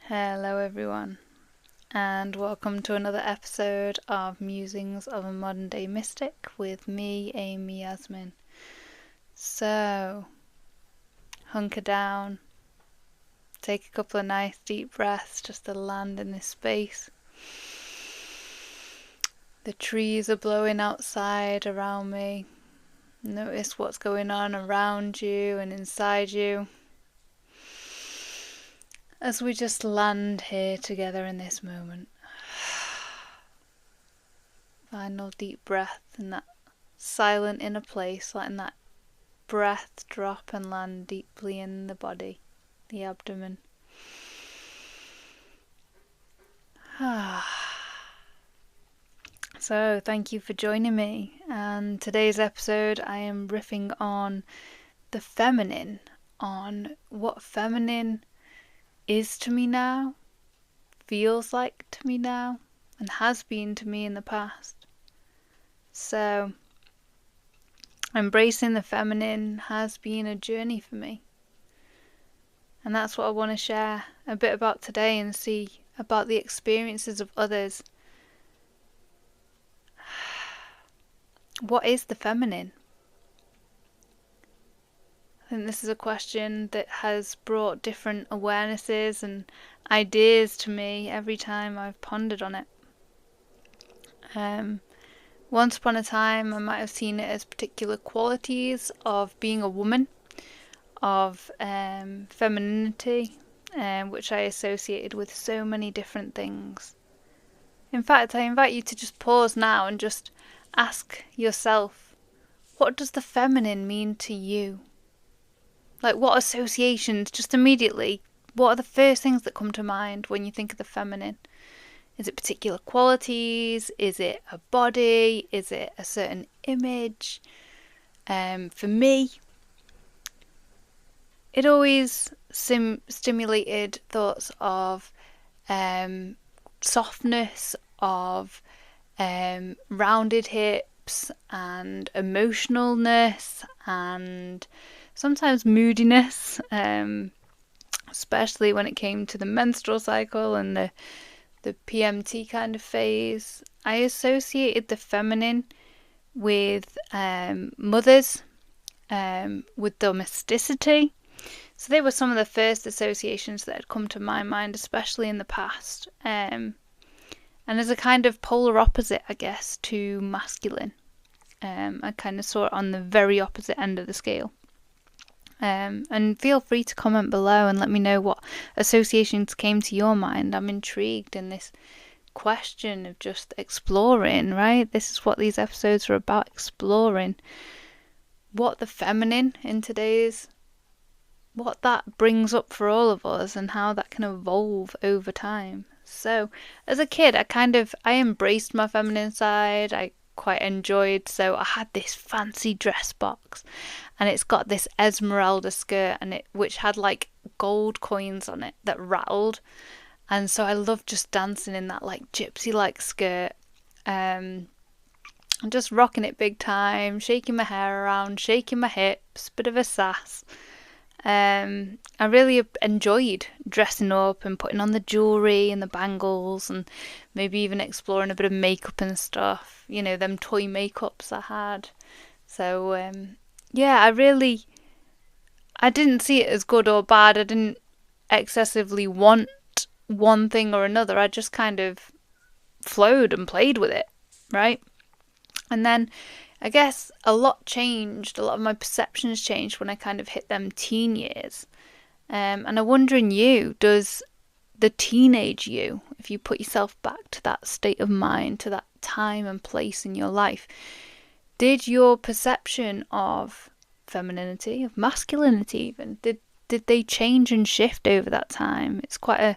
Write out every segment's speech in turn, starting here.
Hello everyone, and welcome to another episode of Musings of a Modern Day Mystic with me, Amy Yasmin. So, hunker down, take a couple of nice deep breaths just to land in this space. The trees are blowing outside around me. Notice what's going on around you and inside you as we just land here together in this moment. Final deep breath in that silent inner place, letting that breath drop and land deeply in the body, the abdomen. So, thank you for joining me. And today's episode, I am riffing on the feminine, on what feminine is to me now, feels like to me now, and has been to me in the past. So, embracing the feminine has been a journey for me. And that's what I want to share a bit about today and see about the experiences of others. What is the feminine? I think this is a question that has brought different awarenesses and ideas to me every time I've pondered on it. Once upon a time, I might have seen it as particular qualities of being a woman, of femininity, which I associated with so many different things. In fact, I invite you to just pause now and just ask yourself, what does the feminine mean to you? Like, what associations, just immediately, what are the first things that come to mind when you think of the feminine? Is it particular qualities? Is it a body? Is it a certain image? For me, it always stimulated thoughts of softness, of rounded hips and emotionalness and sometimes moodiness, especially when it came to the menstrual cycle and the PMT kind of phase. I associated the feminine with mothers, with domesticity. So they were some of the first associations that had come to my mind, especially in the past. And as a kind of polar opposite, I guess, to masculine. I kind of saw it on the very opposite end of the scale. And feel free to comment below and let me know what associations came to your mind. I'm intrigued in this question of just exploring, right? This is what these episodes are about, exploring what the feminine in today's, what that brings up for all of us and how that can evolve over time. So as a kid, I embraced my feminine side. I quite enjoyed, so I had this fancy dress box and it's got this Esmeralda skirt and which had like gold coins on it that rattled, and so I loved just dancing in that like gypsy like skirt, and just rocking it big time, shaking my hair around, shaking my hips, bit of a sass. I really enjoyed dressing up and putting on the jewellery and the bangles and maybe even exploring a bit of makeup and stuff, you know, them toy makeups I had. So I didn't see it as good or bad. I didn't excessively want one thing or another. I just kind of flowed and played with it, right? And then I guess a lot changed. A lot of my perceptions changed when I kind of hit them teen years. And I wonder in you, does the teenage you, if you put yourself back to that state of mind, to that time and place in your life, did your perception of femininity, of masculinity even, did they change and shift over that time? It's quite a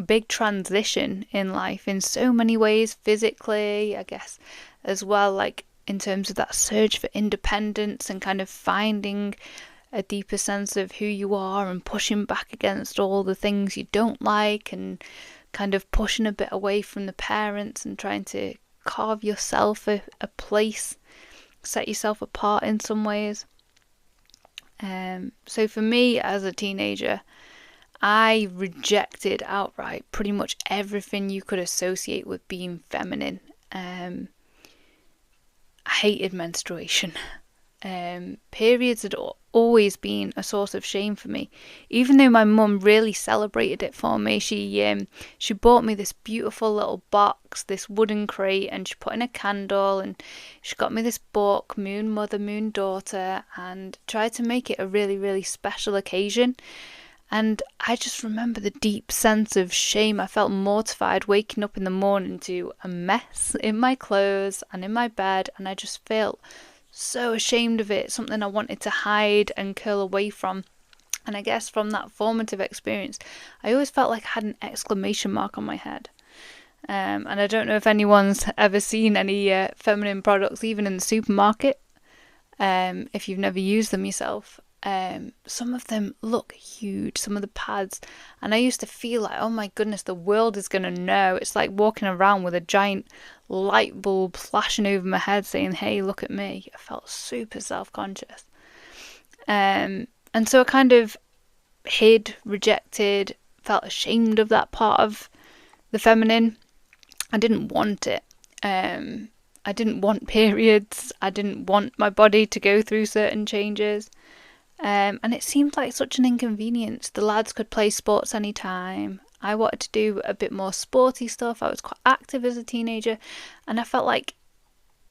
big transition in life in so many ways, physically, I guess, as well, like in terms of that surge for independence and kind of finding a deeper sense of who you are and pushing back against all the things you don't like and kind of pushing a bit away from the parents and trying to carve yourself a place, set yourself apart in some ways. So for me as a teenager, I rejected outright pretty much everything you could associate with being feminine. I hated menstruation. Periods had always been a source of shame for me, even though my mum really celebrated it for me. She bought me this beautiful little box, this wooden crate, and she put in a candle, and she got me this book, Moon Mother, Moon Daughter, and tried to make it a really, really special occasion. And I just remember the deep sense of shame. I felt mortified waking up in the morning to a mess in my clothes and in my bed, and I just felt so ashamed of it, something I wanted to hide and curl away from. And I guess from that formative experience, I always felt like I had an exclamation mark on my head. And I don't know if anyone's ever seen any feminine products, even in the supermarket, if you've never used them yourself. Some of them look huge, some of the pads, and I used to feel like, oh my goodness, the world is going to know. It's like walking around with a giant light bulb flashing over my head saying, hey, look at me. I felt super self-conscious. And so I kind of hid, rejected, felt ashamed of that part of the feminine. I didn't want it. I didn't want periods. I didn't want my body to go through certain changes. And it seemed like such an inconvenience. The lads could play sports anytime. I wanted to do a bit more sporty stuff. I was quite active as a teenager, and I felt like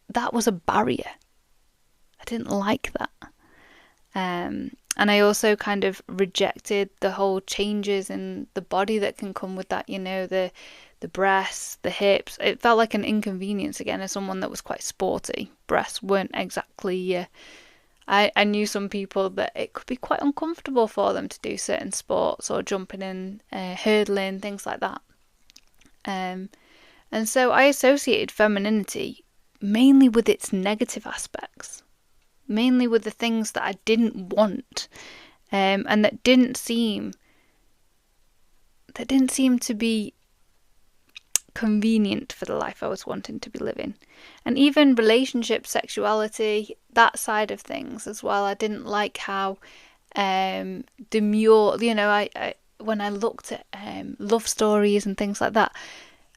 that was a barrier. I didn't like that. And I also kind of rejected the whole changes in the body that can come with that, the breasts, the hips. It felt like an inconvenience again as someone that was quite sporty. Breasts weren't exactly... I knew some people that it could be quite uncomfortable for them to do certain sports or jumping in, hurdling, things like that. And so I associated femininity mainly with its negative aspects, mainly with the things that I didn't want, and that didn't seem to be convenient for the life I was wanting to be living. And even relationship, sexuality, that side of things as well. I didn't like how demure, I when I looked at love stories and things like that,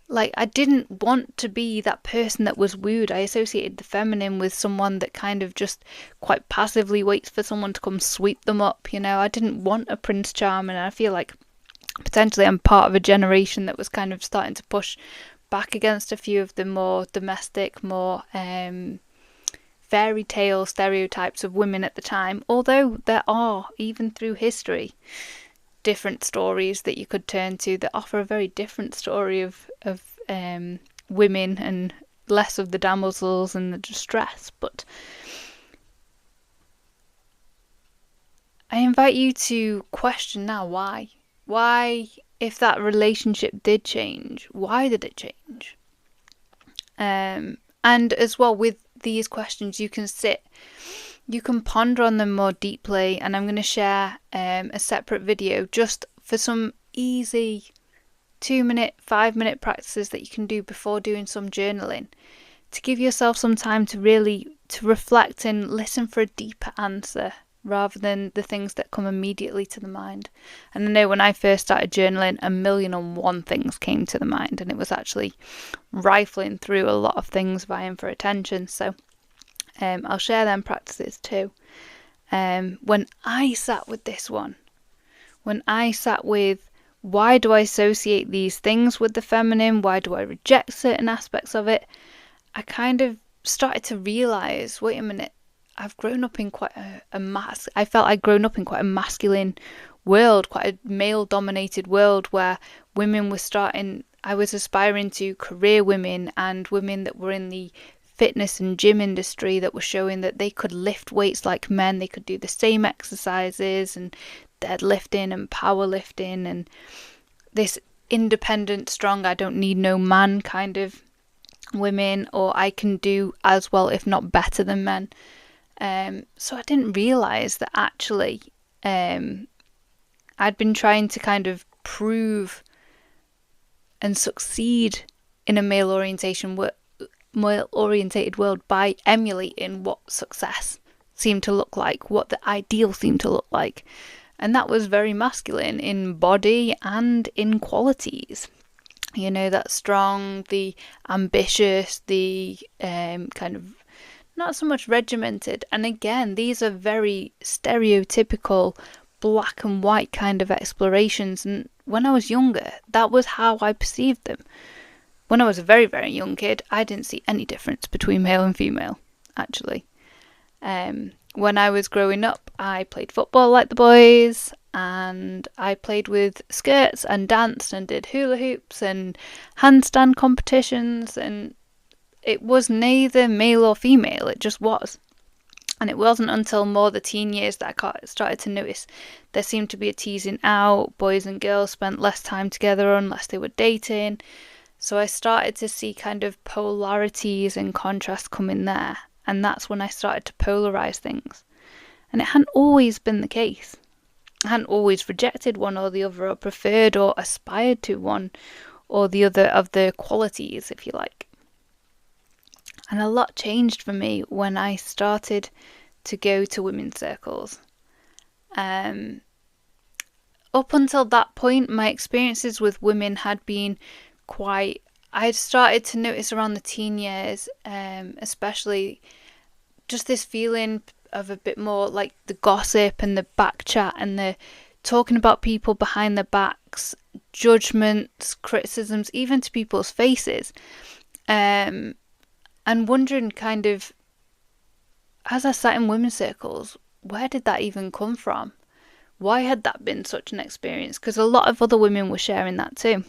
like I didn't want to be that person that was wooed. I associated the feminine with someone that kind of just quite passively waits for someone to come sweep them up. I didn't want a Prince Charming, and I feel like potentially I'm part of a generation that was kind of starting to push back against a few of the more domestic, more fairy tale stereotypes of women at the time. Although there are, even through history, different stories that you could turn to that offer a very different story of women and less of the damsels and the distress. But I invite you to question now why. Why, if that relationship did change, why did it change? And as well, with these questions, you can ponder on them more deeply. And I'm going to share a separate video just for some easy 2-minute, 5-minute practices that you can do before doing some journaling, to give yourself some time to reflect and listen for a deeper answer, rather than the things that come immediately to the mind. And I know when I first started journaling, 1,000,001 things came to the mind, and it was actually rifling through a lot of things, vying for attention. So I'll share them practices too. When I sat with this one, when I sat with why do I associate these things with the feminine, why do I reject certain aspects of it, I kind of started to realise, wait a minute, I've grown up in quite I felt I'd grown up in quite a masculine world, quite a male-dominated world, where women were I was aspiring to career women and women that were in the fitness and gym industry that were showing that they could lift weights like men, they could do the same exercises and deadlifting and powerlifting and this independent, strong, I don't need no man kind of women, or I can do as well, if not better than men. So I didn't realise that actually I'd been trying to kind of prove and succeed in a male-orientated world by emulating what success seemed to look like, what the ideal seemed to look like. And that was very masculine in body and in qualities. You know, that strong, the ambitious, the kind of not so much regimented. And again, these are very stereotypical black and white kind of explorations. And when I was younger, that was how I perceived them. When I was a very, very young kid, I didn't see any difference between male and female, actually. When I was growing up, I played football like the boys, and I played with skirts and danced and did hula hoops and handstand competitions, and it was neither male or female, it just was. And it wasn't until more the teen years that I started to notice there seemed to be a teasing out. Boys and girls spent less time together unless they were dating. So I started to see kind of polarities and contrasts come in there. And that's when I started to polarize things. And it hadn't always been the case. I hadn't always rejected one or the other, or preferred or aspired to one or the other of the qualities, if you like. And a lot changed for me when I started to go to women's circles. Up until that point, my experiences with women had been quite... I'd started to notice around the teen years, especially just this feeling of a bit more like the gossip and the back chat and the talking about people behind their backs, judgments, criticisms, even to people's faces. And wondering kind of, as I sat in women's circles, where did that even come from? Why had that been such an experience? Because a lot of other women were sharing that too.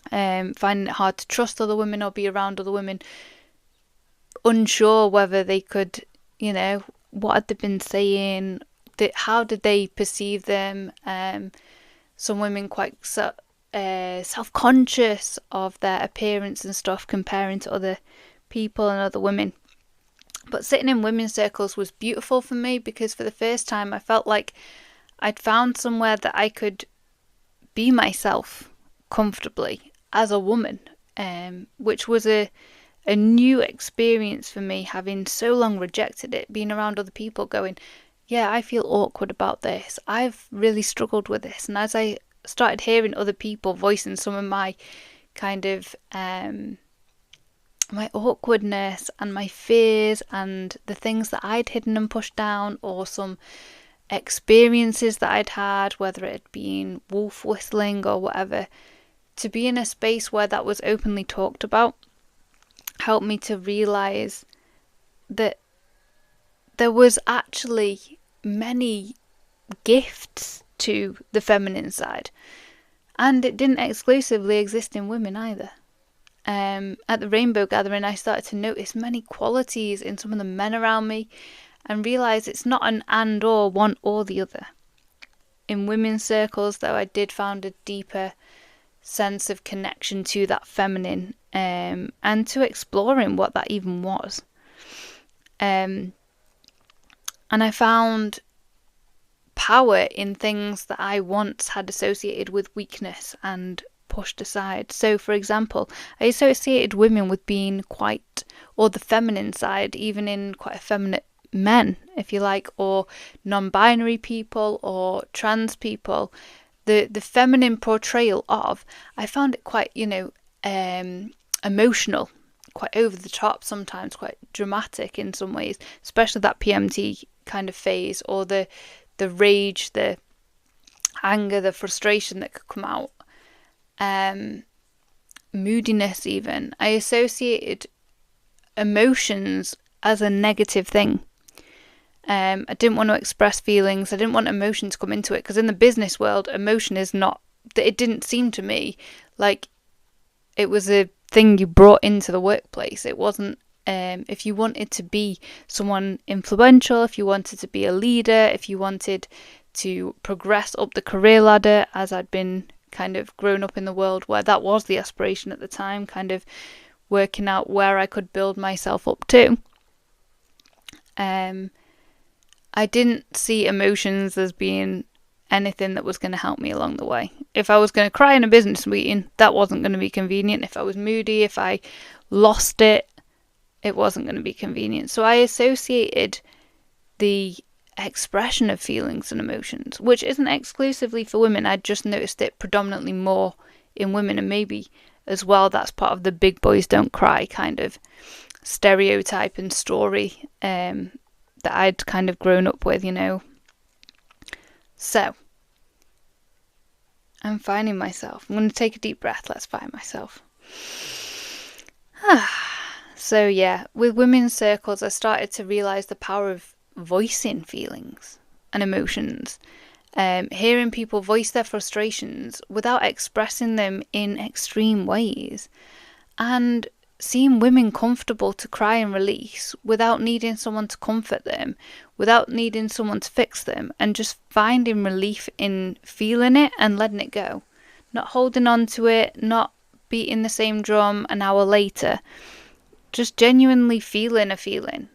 Finding it hard to trust other women or be around other women. Unsure whether they could, you know, what had they been saying? How did they perceive them? Some women quite self-conscious of their appearance and stuff, comparing to other people and other women. But sitting in women's circles was beautiful for me, because for the first time I felt like I'd found somewhere that I could be myself comfortably as a woman, which was a new experience for me, having so long rejected it, being around other people going, yeah, I feel awkward about this, I've really struggled with this. And as I started hearing other people voicing some of my kind of my awkwardness and my fears and the things that I'd hidden and pushed down, or some experiences that I'd had, whether it had been wolf whistling or whatever, to be in a space where that was openly talked about helped me to realise that there was actually many gifts to the feminine side, and it didn't exclusively exist in women either. At the Rainbow Gathering, I started to notice many qualities in some of the men around me, and realise it's not an and or, one or the other. In women's circles, though, I did find a deeper sense of connection to that feminine, and to exploring what that even was. And I found power in things that I once had associated with weakness and pushed aside. So, for example, I associated women with being quite, or the feminine side, even in quite effeminate men, if you like, or non-binary people or trans people. The feminine portrayal of, I found it quite, emotional, quite over the top sometimes, quite dramatic in some ways, especially that PMT kind of phase, or the rage, the anger, the frustration that could come out. Moodiness even. I associated emotions as a negative thing. I didn't want to express feelings. I didn't want emotion to come into it, because in the business world, emotion is not... It didn't seem to me like it was a thing you brought into the workplace. It wasn't... if you wanted to be someone influential, if you wanted to be a leader, if you wanted to progress up the career ladder, as I'd been kind of grown up in the world where that was the aspiration at the time, kind of working out where I could build myself up to. I didn't see emotions as being anything that was going to help me along the way. If I was going to cry in a business meeting, that wasn't going to be convenient. If I was moody, if I lost it, it wasn't going to be convenient. So I associated the expression of feelings and emotions, which isn't exclusively for women. I just noticed it predominantly more in women, and maybe as well that's part of the big boys don't cry kind of stereotype and story that I'd kind of grown up with, So, I'm finding myself. I'm going to take a deep breath. Let's find myself. So yeah, with women's circles, I started to realise the power of voicing feelings and emotions. Hearing people voice their frustrations without expressing them in extreme ways. And seeing women comfortable to cry and release without needing someone to comfort them, without needing someone to fix them, and just finding relief in feeling it and letting it go. Not holding on to it, not beating the same drum an hour later. Just genuinely feeling a feeling,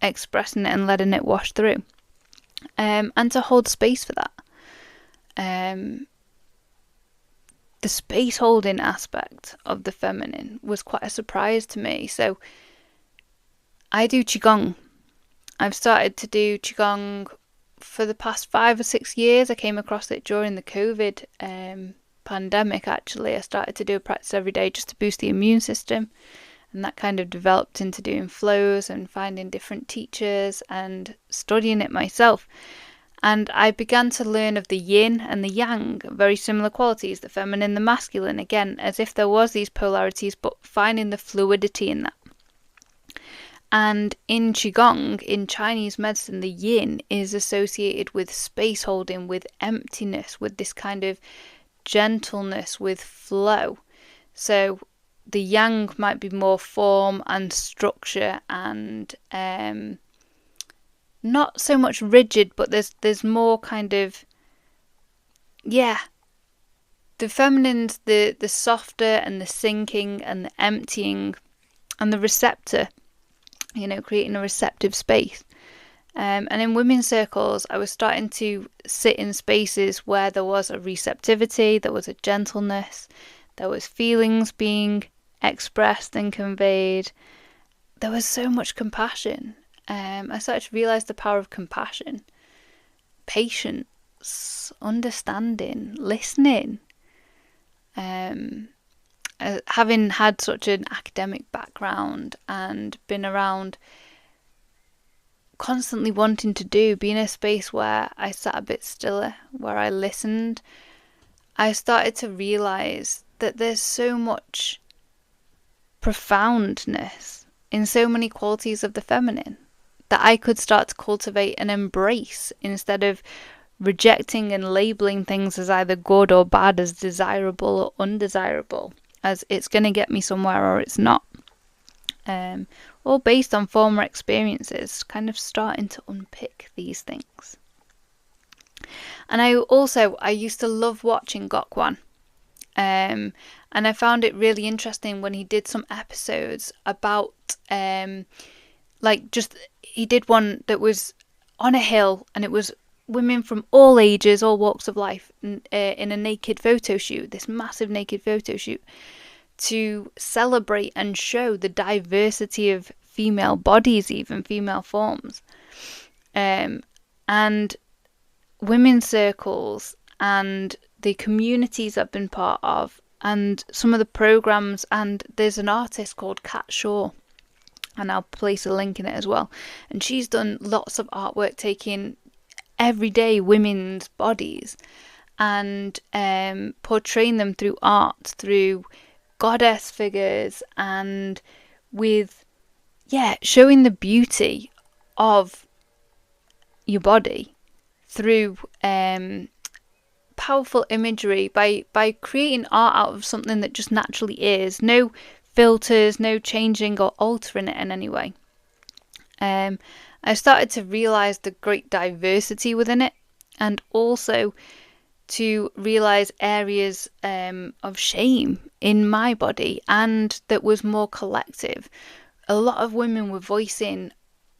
expressing it and letting it wash through. And to hold space for that. The space holding aspect of the feminine was quite a surprise to me. So I do Qigong. I've started to do Qigong for the past 5 or 6 years. I came across it during the COVID pandemic, actually. I started to do a practice every day just to boost the immune system. And that kind of developed into doing flows and finding different teachers and studying it myself. And I began to learn of the yin and the yang, very similar qualities, the feminine, the masculine, again, as if there was these polarities, but finding the fluidity in that. And in Qigong, in Chinese medicine, the yin is associated with space holding, with emptiness, with this kind of gentleness, with flow. So the yang might be more form and structure and not so much rigid, but there's more kind of, the feminine's the softer and the sinking and the emptying and the receptor, creating a receptive space. And in women's circles, I was starting to sit in spaces where there was a receptivity, there was a gentleness, there was feelings being expressed and conveyed. There was so much compassion. I started to realise the power of compassion, patience, understanding, listening. Having had such an academic background and been around constantly wanting to be in a space where I sat a bit stiller, where I listened, I started to realise that there's so much profoundness in so many qualities of the feminine that I could start to cultivate and embrace instead of rejecting and labeling things as either good or bad, as desirable or undesirable, as it's going to get me somewhere or it's not. All based on former experiences, kind of starting to unpick these things. And I used to love watching Gokwan. And I found it really interesting when he did some episodes about he did one that was on a hill, and it was women from all ages, all walks of life, in a naked photo shoot, this massive naked photo shoot, to celebrate and show the diversity of female bodies, even female forms, and women's circles and the communities I've been part of, and some of the programs. And there's an artist called Kat Shaw, and I'll place a link in it as well, and she's done lots of artwork taking everyday women's bodies and portraying them through art, through goddess figures, and with showing the beauty of your body through powerful imagery, by creating art out of something that just naturally is, no filters, no changing or altering it in any way. I started to realise the great diversity within it, and also to realise areas of shame in my body, and that was more collective. A lot of women were voicing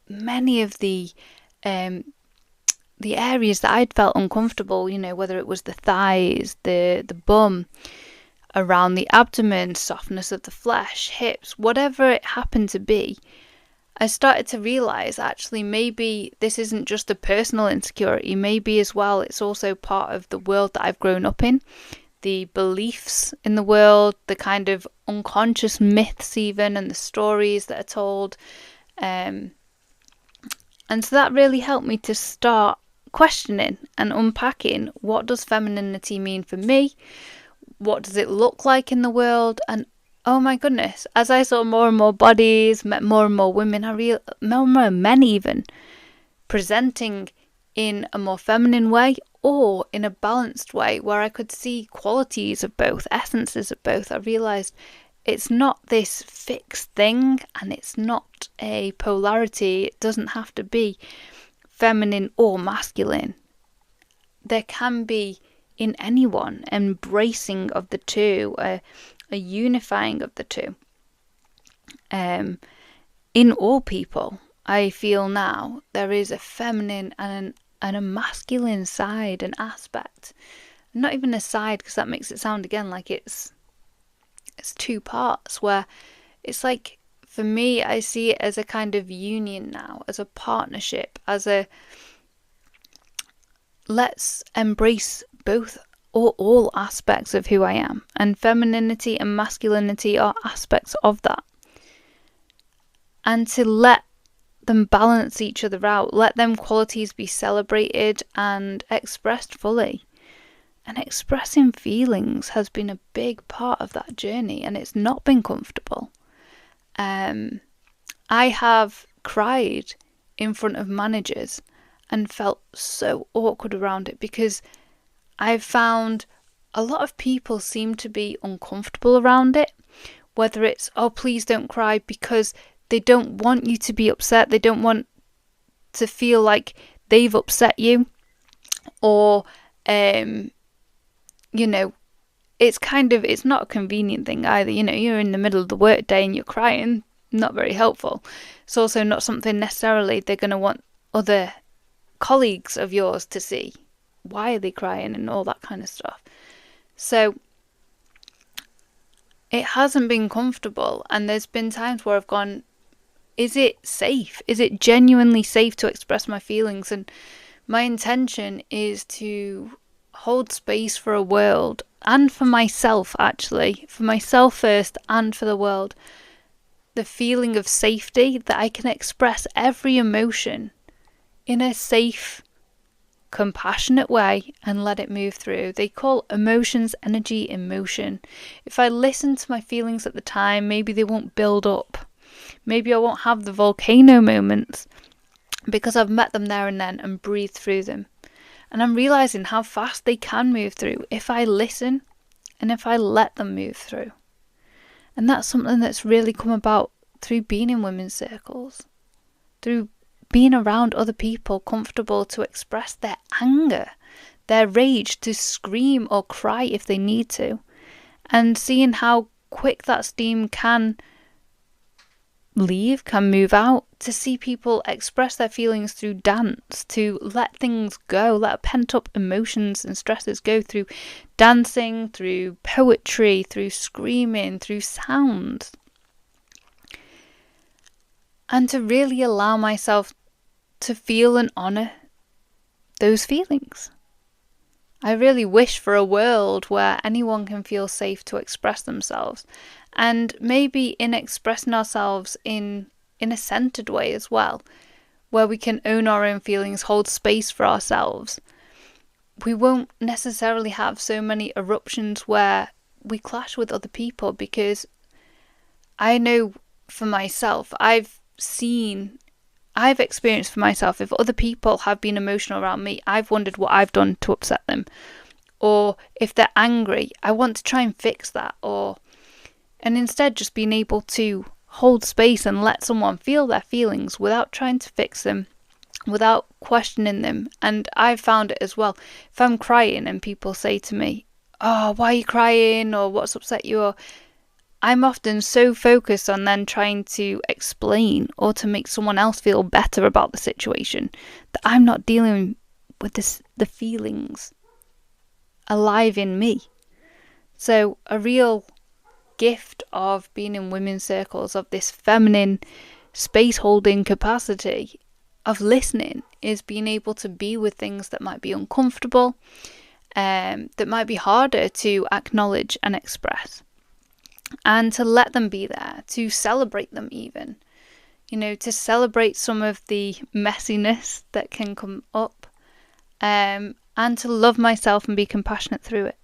many of the areas that I'd felt uncomfortable, whether it was the thighs, the bum, around the abdomen, softness of the flesh, hips, whatever it happened to be. I started to realize actually maybe this isn't just a personal insecurity, maybe as well it's also part of the world that I've grown up in, the beliefs in the world, the kind of unconscious myths even, and the stories that are told. And so that really helped me to start questioning and unpacking, what does femininity mean for me? What does it look like in the world? And oh my goodness, as I saw more and more bodies, met more and more women, more and more men even, presenting in a more feminine way or in a balanced way where I could see qualities of both, essences of both, I realised it's not this fixed thing and it's not a polarity. It doesn't have to be feminine or masculine. There can be in anyone embracing of the two, a unifying of the two. In all people, I feel now there is a feminine and a masculine side, an aspect. Not even a side, because that makes it sound again like it's two parts, where it's like, for me, I see it as a kind of union now, as a partnership, as a let's embrace both or all aspects of who I am. And femininity and masculinity are aspects of that. And to let them balance each other out, let them qualities be celebrated and expressed fully. And expressing feelings has been a big part of that journey, and it's not been comfortable. I have cried in front of managers and felt so awkward around it, because I've found a lot of people seem to be uncomfortable around it, whether it's, oh, please don't cry, because they don't want you to be upset, they don't want to feel like they've upset you, or it's not a convenient thing either. You're in the middle of the work day and you're crying, not very helpful. It's also not something necessarily they're going to want other colleagues of yours to see. Why are they crying and all that kind of stuff? So it hasn't been comfortable, and there's been times where I've gone, is it safe? Is it genuinely safe to express my feelings? And my intention is to hold space for a world, and for myself, actually, for myself first and for the world, the feeling of safety, that I can express every emotion in a safe, compassionate way and let it move through. They call emotions energy in motion. If I listen to my feelings at the time, maybe they won't build up. Maybe I won't have the volcano moments, because I've met them there and then and breathed through them. And I'm realising how fast they can move through if I listen and if I let them move through. And that's something that's really come about through being in women's circles, through being around other people comfortable to express their anger, their rage, to scream or cry if they need to, and seeing how quick that steam can leave, can move out, to see people express their feelings through dance, to let things go, let pent up emotions and stresses go through dancing, through poetry, through screaming, through sound. And to really allow myself to feel and honour those feelings. I really wish for a world where anyone can feel safe to express themselves, and maybe in expressing ourselves in a centered way as well, where we can own our own feelings, hold space for ourselves. We won't necessarily have so many eruptions where we clash with other people, because I know for myself, I've experienced for myself, if other people have been emotional around me, I've wondered what I've done to upset them. Or if they're angry, I want to try and fix that. And instead just being able to hold space and let someone feel their feelings without trying to fix them, without questioning them. And I've found it as well. If I'm crying and people say to me, oh, why are you crying? Or what's upset you? Or I'm often so focused on then trying to explain or to make someone else feel better about the situation that I'm not dealing with the feelings alive in me. So a real gift of being in women's circles, of this feminine space holding capacity of listening is being able to be with things that might be uncomfortable, that might be harder to acknowledge and express, and to let them be there, to celebrate them even, to celebrate some of the messiness that can come up, and to love myself and be compassionate through it.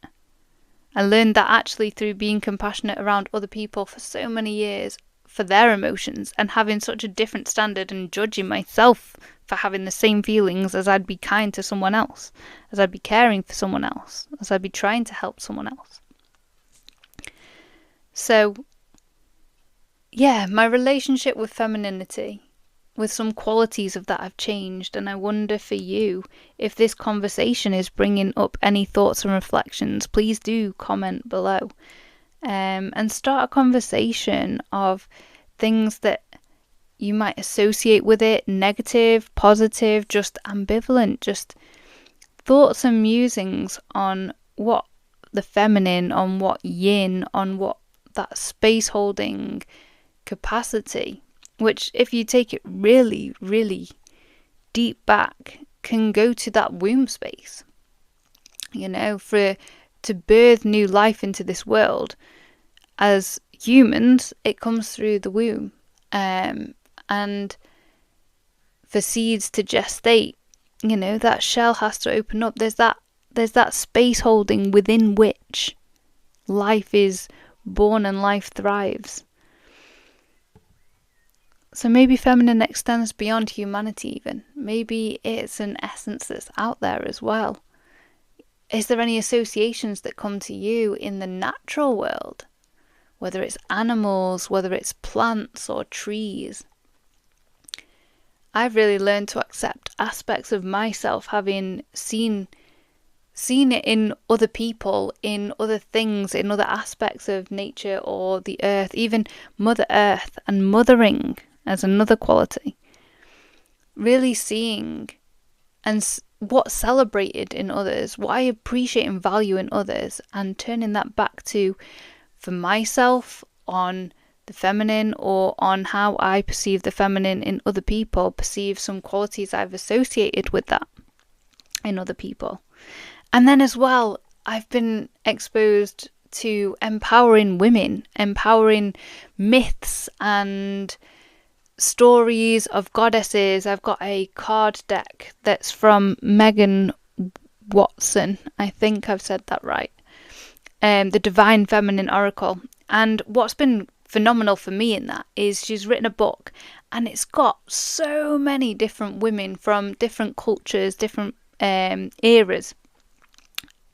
I learned that actually through being compassionate around other people for so many years for their emotions, and having such a different standard and judging myself for having the same feelings, as I'd be kind to someone else, as I'd be caring for someone else, as I'd be trying to help someone else. So, yeah, my relationship with femininity, with some qualities of that have changed, and I wonder for you, if this conversation is bringing up any thoughts and reflections, please do comment below, and start a conversation of things that you might associate with it, negative, positive, just ambivalent, just thoughts and musings on what the feminine, on what yin, on what that space holding capacity, which if you take it really, really deep back, can go to that womb space. To birth new life into this world, as humans, it comes through the womb. And for seeds to gestate, that shell has to open up. There's that space holding within which life is born and life thrives. So maybe feminine extends beyond humanity even. Maybe it's an essence that's out there as well. Is there any associations that come to you in the natural world? Whether it's animals, whether it's plants or trees. I've really learned to accept aspects of myself, having seen it in other people, in other things, in other aspects of nature or the earth, even Mother Earth and mothering as another quality. Really seeing and what's celebrated in others, what I appreciate and value in others, and turning that back to, for myself, on the feminine, or on how I perceive the feminine in other people, perceive some qualities I've associated with that in other people. And then as well, I've been exposed to empowering women, empowering myths and stories of goddesses. I've got a card deck that's from Megan Watson. I think I've said that right. The Divine Feminine Oracle. And what's been phenomenal for me in that is she's written a book, and it's got so many different women from different cultures, different eras,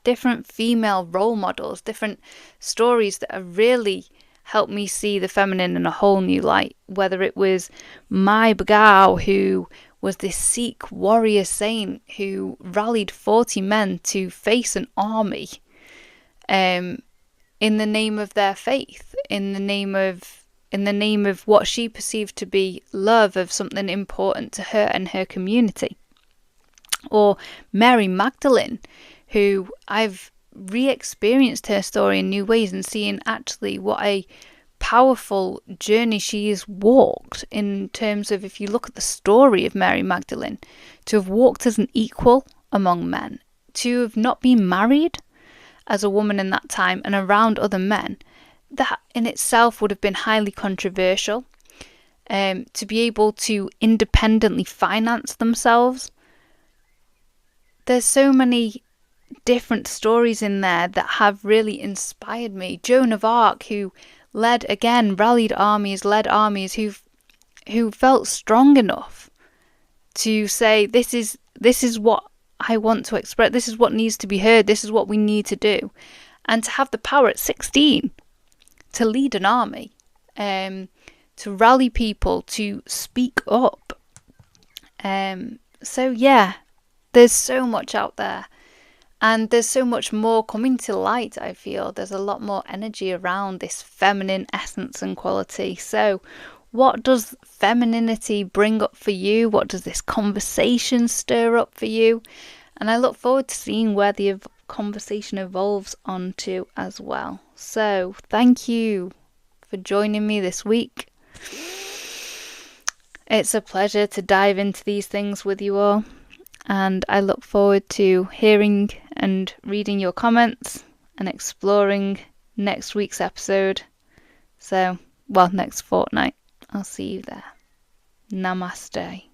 different female role models, different stories that have really helped me see the feminine in a whole new light. Whether it was Mai Bagao, who was this Sikh warrior saint who rallied 40 men to face an army in the name of their faith, in the name of what she perceived to be love of something important to her and her community. Or Mary Magdalene, who I've re-experienced her story in new ways, and seeing actually what a powerful journey she has walked, in terms of, if you look at the story of Mary Magdalene, to have walked as an equal among men, to have not been married as a woman in that time and around other men, that in itself would have been highly controversial. To be able to independently finance themselves. There's so many different stories in there that have really inspired me. Joan of Arc, who rallied armies, led armies, who felt strong enough to say, this is what I want to express, this is what needs to be heard, this is what we need to do. And to have the power at 16 to lead an army, to rally people, to speak up. So yeah, there's so much out there. And there's so much more coming to light, I feel. There's a lot more energy around this feminine essence and quality. So what does femininity bring up for you? What does this conversation stir up for you? And I look forward to seeing where the conversation evolves onto as well. So thank you for joining me this week. It's a pleasure to dive into these things with you all, and I look forward to hearing and reading your comments and exploring next week's episode. So, well, next fortnight. I'll see you there. Namaste.